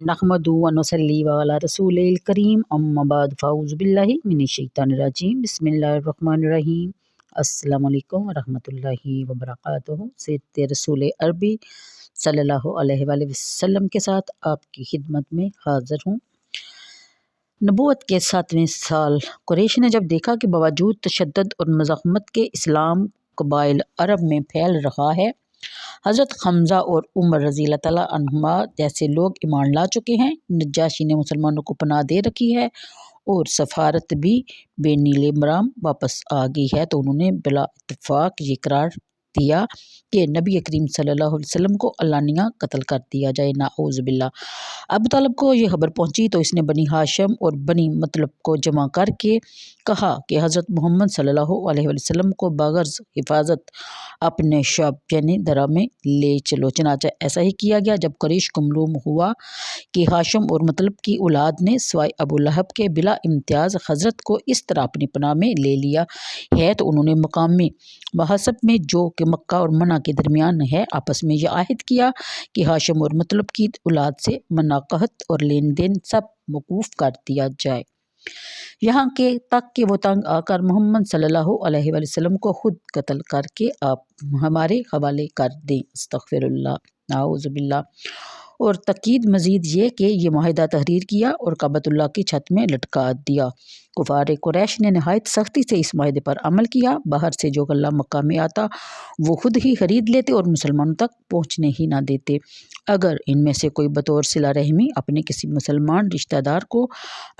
नहमदु व नसल्ली अला रसूलिल करीम अम्मा बाद फ़ाऊज़ु बिल्लाहि मिनश शैतानिर रजीम बिस्मिल्लाहिर रहमानिर रहीम। अस्सलामु अलैकुम व रहमतुल्लाहि व बरकातुहू। सिरत रसूल अरबी सल्लल्लाहु अलैहि वसल्लम के साथ आपकी खिदमत में हाज़िर हूँ। नबूवत के 7वें साल कुरैश ने जब देखा कि बावजूद तशद्दुद और मज़ाहमत के इस्लाम कबाइल अरब में फैल रहा है, हज़रत हम्ज़ा और उमर रज़ी अल्लाह तआला अन्हुमा जैसे लोग ईमान ला चुके हैं, नज्जाशी ने मुसलमानों को पनाह दे रखी है और सफ़ारत भी बेनीले मराम वापस आ गई है, तो उन्होंने बिला इत्तफ़ाक़ ये करार दिया कि नबी करीम सल्लल्लाहु अलैहि वसल्लम को अल्लानिया कत्ल कर दिया जाए, नाऊज़ बिल्लाह। अबू तालिब को ये खबर पहुंची तो इसने बनी हाशिम और बनी मतलब को जमा करके कहा कि हज़रत मोहम्मद सल्लल्लाहु अलैहि वसल्लम को बग़र्ज़ हिफाजत अपने शब यानी दरा में ले चलो। चनाचा ऐसा ही किया गया। जब कुरैश को मालूम हुआ कि हाशिम और मतलब की औलाद ने सिवाय अबू लहब के बिला इम्तियाज़ हज़रत को इस तरह अपनी पनाह में ले लिया है, तो उन्होंने मकामी महसब में जो कि मक्का और मना के दरमियान है, आपस में यह आहिद किया कि हाशिम और मतलब की औलाद से मनाकहत और लेन देन सब मौकूफ़ कर दिया जाए, यहाँ के तक कि वो तंग आकर मोहम्मद सल्लल्लाहु अलैहि वसल्लम को खुद कत्ल करके आप हमारे हवाले कर दें, अस्तग़फिरुल्लाह, नाऊज़ु बिल्लाह। और तकीद मज़ीद ये कि ये माहिदा तहरीर किया और काबतुल्लाह की छत में लटका दिया। कुफ़ार कुरैश ने नहायत सख्ती से इस माहिदे पर अमल किया। बाहर से जो गल्ला मक्का में आता वो खुद ही खरीद लेते और मुसलमानों तक पहुँचने ही ना देते। अगर इनमें से कोई बतौर सिला रहमी अपने किसी मुसलमान रिश्तेदार को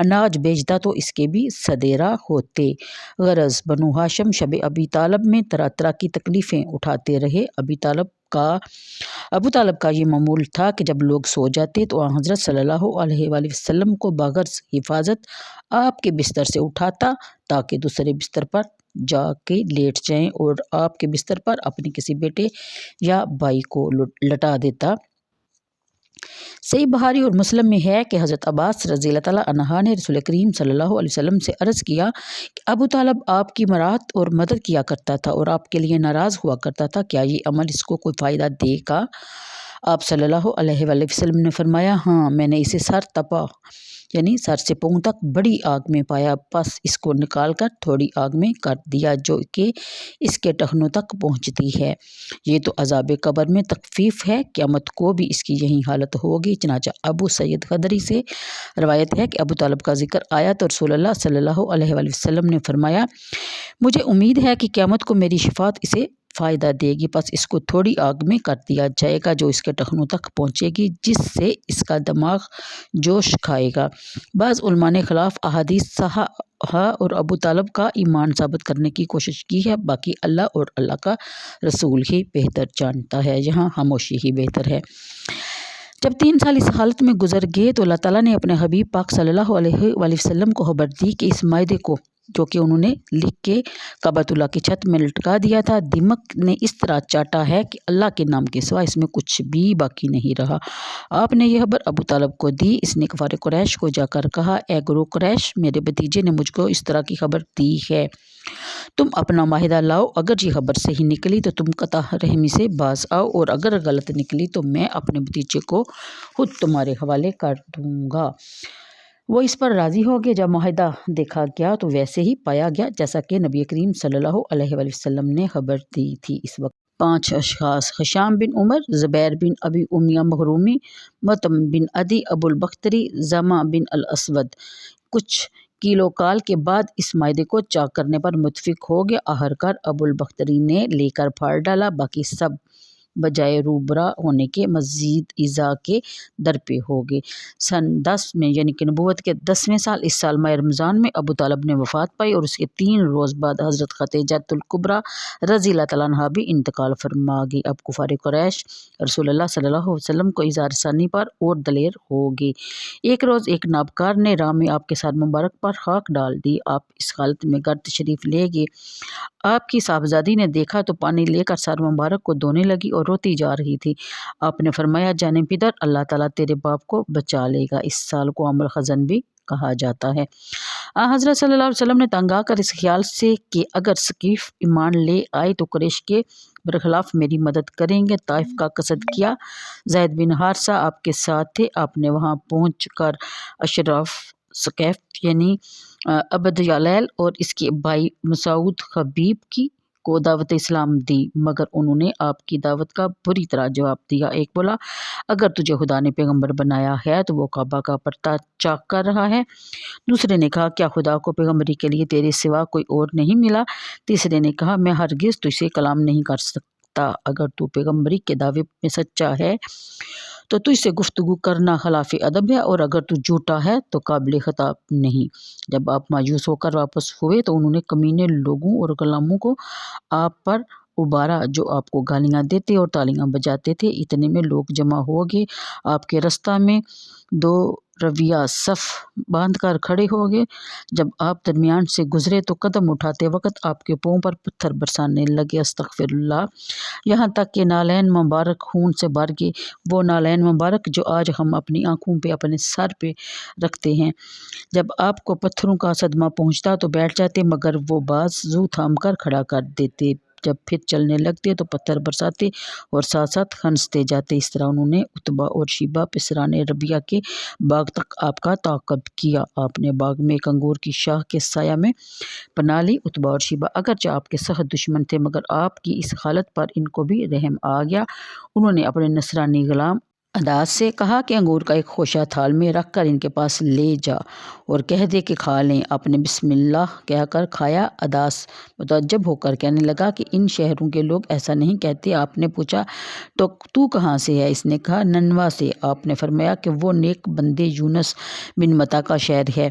अनाज बेचता तो इसके भी सदेरा होते। गरज बनु हाशिम शब अबी तालब में तरह तरह की तकलीफ़ें उठाते रहे। अबू तालब का ये मामूल था कि जब लोग सो जाते तो हज़रत सल्लल्लाहु अलैहि वसल्लम को बग़र्ज़ हिफाजत आपके बिस्तर से उठाता ताकि दूसरे बिस्तर पर जाके लेट जाएं और आपके बिस्तर पर अपने किसी बेटे या भाई को लटा देता। सही बुखारी और मुस्लिम में है कि हज़रत अब्बास रज़ी अल्लाह तआला अन्हा ने रसूल करीम सल्लल्लाहु अलैहि वसल्लम से अर्ज़ किया कि अबू तालिब आपकी मराहत और मदद किया करता था और आपके लिए नाराज़ हुआ करता था, क्या ये अमल इसको कोई फ़ायदा देगा? आप सल्लल्लाहु अलैहि वसल्लम ने फरमाया, हाँ, मैंने इसे सर तपा यानी सर से पाँव तक बड़ी आग में पाया, बस इसको निकाल कर थोड़ी आग में कर दिया जो कि इसके टखनों तक पहुँचती है। ये तो अज़ाब कब्र में तखफ़ीफ़ है, क़यामत को भी इसकी यही हालत होगी। चनाचा अबू सैयद खदरी से रवायत है कि अबू तालिब का जिक्र आया तो रसूलुल्लाह सल्लल्लाहु अलैहि वसल्लम ने फरमाया, मुझे उम्मीद है कि क़यामत को मेरी शफ़ाअत इसे फ़ायदा देगी, बस इसको थोड़ी आग में कर दिया जाएगा जो इसके टखनों तक पहुँचेगी, जिससे इसका दिमाग जोश खाएगा। बाज़ उलमा ने खिलाफ अहादीस सहा और अबू तालिब का ईमान साबित करने की कोशिश की है, बाकी अल्लाह और अल्लाह का रसूल ही बेहतर जानता है, यहाँ खामोशी ही बेहतर है। जब 3 साल इस हालत में गुजर गए तो अल्लाह ताला ने अपने हबीब पाक सल्लल्लाहु अलैहि वसल्लम को खबर दी कि इस मायदे को जो कि उन्होंने लिख के काबतुल्लाह की छत में लटका दिया था, दिमक ने इस तरह चाटा है कि अल्लाह के नाम के सिवा इसमें कुछ भी बाकी नहीं रहा। आपने यह खबर अबू तालिब को दी। इसने कुफार कुरैश को जाकर कहा, ए गुरु कुरैश, मेरे भतीजे ने मुझको इस तरह की खबर दी है, तुम अपना माहिदा लाओ। अगर ये खबर सही निकली तो तुम कता रहमी से बाज आओ और अगर गलत निकली तो मैं अपने भतीजे को खुद तुम्हारे हवाले कर दूंगा। वो इस पर राज़ी हो गए। जब माहिदा देखा गया तो वैसे ही पाया गया जैसा कि नबी करीम सल्लल्लाहु अलैहि वसल्लम ने खबर दी थी। इस वक्त 5 अशखास हिशाम बिन उमर, ज़ुबैर बिन अबी उमिया मखरूमी, मतम बिन अदी, अबुल बख्तरी, ज़मा बिन अल असवद कुछ किलो काल के बाद इस मायदे को चाक करने पर मुतफिक हो गया। आहरकार अबुल बख्तरी ने लेकर फाड़ डाला, बाकी सब बजाय रूबरा होने के मज़ीद इज़ा के दर पे हो गए। सन 10 में यानी कि नबूवत के 10वें साल इस साल माह रमज़ान में अबू तालिब ने वफ़ात पाई और उसके 3 रोज़ बाद हज़रत खदीजतुल कुबरा रज़ी अल्लाह तआला अन्हा भी इंतकाल फरमा गई। अब कुफार कुरैश रसूलुल्लाह सल्लल्लाहु अलैहि वसल्लम को इज़हार सानी पर और दलेर हो गए। एक रोज़ एक नाबकार ने राह में आपके सर मुबारक पर खाक डाल दी। आप इस हालत में घर तशरीफ़ ले गए। आपकी साहबजादी ने देखा तो पानी लेकर सर मुबारक को धोने लगी और रोती जा रही थी। आपने फरमाया, जाने पिदर, अल्लाह ताला तेरे बाप को बचा लेगा, इस साल को अमल खज़न भी کہا جاتا ہے۔ حضرت صلی اللہ علیہ وسلم نے تنگ آ کر اس خیال سے کہ اگر ثقیف ایمان لے آئے تو قریش کے برخلاف میری مدد کریں گے، طائف کا قصد کیا۔ زید بن حارثہ آپ کے ساتھ تھے۔ آپ نے وہاں پہنچ کر اشراف ثقیف یعنی عبد یالیل اور اس کے بھائی مسعود حبیب کو دعوت اسلام دی، مگر انہوں نے آپ کی دعوت کا بری طرح جواب دیا۔ ایک بولا، اگر تجھے خدا نے پیغمبر بنایا ہے تو وہ کعبہ کا پردہ چاک کر رہا ہے۔ دوسرے نے کہا، کیا خدا کو پیغمبری کے لیے تیرے سوا کوئی اور نہیں ملا؟ تیسرے نے کہا، میں ہرگز تجھ سے کلام نہیں کر سکتا۔ اگر تو پیغمبری کے دعوے میں سچا ہے تو تجھ سے گفتگو کرنا خلاف ادب ہے، اور اگر تو جھوٹا ہے تو قابل خطاب نہیں۔ جب آپ مایوس ہو کر واپس ہوئے تو انہوں نے کمینے لوگوں اور غلاموں کو آپ پر ابھارا جو آپ کو گالیاں دیتے اور تالیاں بجاتے تھے۔ اتنے میں لوگ جمع ہو گئے، آپ کے رستہ میں دو رویہ صف باندھ کر کھڑے ہو گئے۔ جب آپ درمیان سے گزرے تو قدم اٹھاتے وقت آپ کے پاؤں پر پتھر برسانے لگے، استغفر اللہ، یہاں تک کہ نالین مبارک خون سے بھر گئے، وہ نالین مبارک جو آج ہم اپنی آنکھوں پہ اپنے سر پہ رکھتے ہیں۔ جب آپ کو پتھروں کا صدمہ پہنچتا تو بیٹھ جاتے، مگر وہ بازو تھام کر کھڑا کر دیتے۔ جب پھر چلنے لگتے تو پتھر برساتے اور ساتھ ساتھ ہنستے جاتے۔ اس طرح انہوں نے عتبہ اور شیبہ پسران ربیہ کے باغ تک آپ کا تعاقب کیا۔ آپ نے باغ میں ایک انگور کی شاخ کے سایہ میں پناہ لی۔ عتبہ اور شیبہ اگرچہ آپ کے سخت دشمن تھے، مگر آپ کی اس حالت پر ان کو بھی رحم آ گیا۔ انہوں نے اپنے نصرانی غلام عداس سے کہا کہ انگور کا ایک خوشہ تھال میں رکھ کر ان کے پاس لے جا اور کہہ دے کہ کھا لیں۔ آپ نے بسم اللہ کہہ کر کھایا۔ عداس متعجب ہو کر کہنے لگا کہ ان شہروں کے لوگ ایسا نہیں کہتے۔ آپ نے پوچھا، تو کہاں سے ہے؟ اس نے کہا، ننوا سے۔ آپ نے فرمایا کہ وہ نیک بندے یونس بن متی کا شہر ہے۔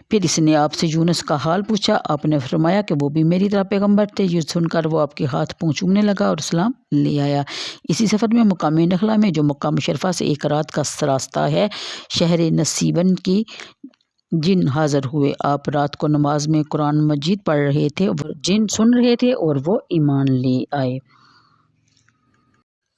پھر اس نے آپ سے یونس کا حال پوچھا۔ آپ نے فرمایا کہ وہ بھی میری طرح پیغمبر تھے۔ یہ سن کر وہ آپ کے ہاتھ پاؤں چومنے لگا اور اسلام لے آیا۔ اسی سفر میں مقام نخلا میں، جو مکہ مشرفہ سے ایک رات کا راستہ ہے، شہر نسیبن کی جن حاضر ہوئے۔ آپ رات کو نماز میں قرآن مجید پڑھ رہے تھے، جن سن رہے تھے اور وہ ایمان لے آئے۔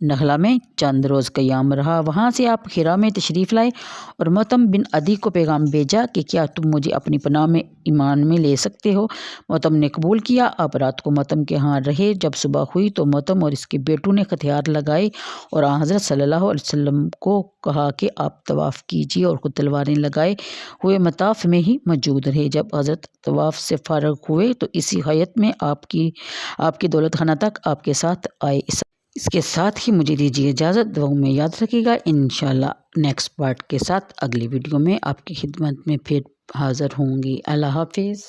نخلا میں چند روز قیام رہا۔ وہاں سے آپ حرا میں تشریف لائے اور مطعم بن عدی کو پیغام بھیجا کہ کیا تم مجھے اپنی پناہ میں ایمان میں لے سکتے ہو؟ مطعم نے قبول کیا۔ آپ رات کو مطعم کے ہاں رہے۔ جب صبح ہوئی تو مطعم اور اس کے بیٹوں نے ہتھیار لگائے اور حضرت صلی اللہ علیہ وسلم کو کہا کہ آپ طواف کیجیے، اور خود تلواریں لگائے ہوئے مطاف میں ہی موجود رہے۔ جب حضرت طواف سے فارغ ہوئے تو اسی حیت میں آپ کی دولت خانہ تک آپ کے ساتھ آئے۔ اس کے ساتھ ہی مجھے دیجیے اجازت، دعاؤں میں یاد رکھیے گا۔ انشاءاللہ نیکسٹ پارٹ کے ساتھ اگلی ویڈیو میں آپ کی خدمت میں پھر حاضر ہوں گی۔ اللہ حافظ۔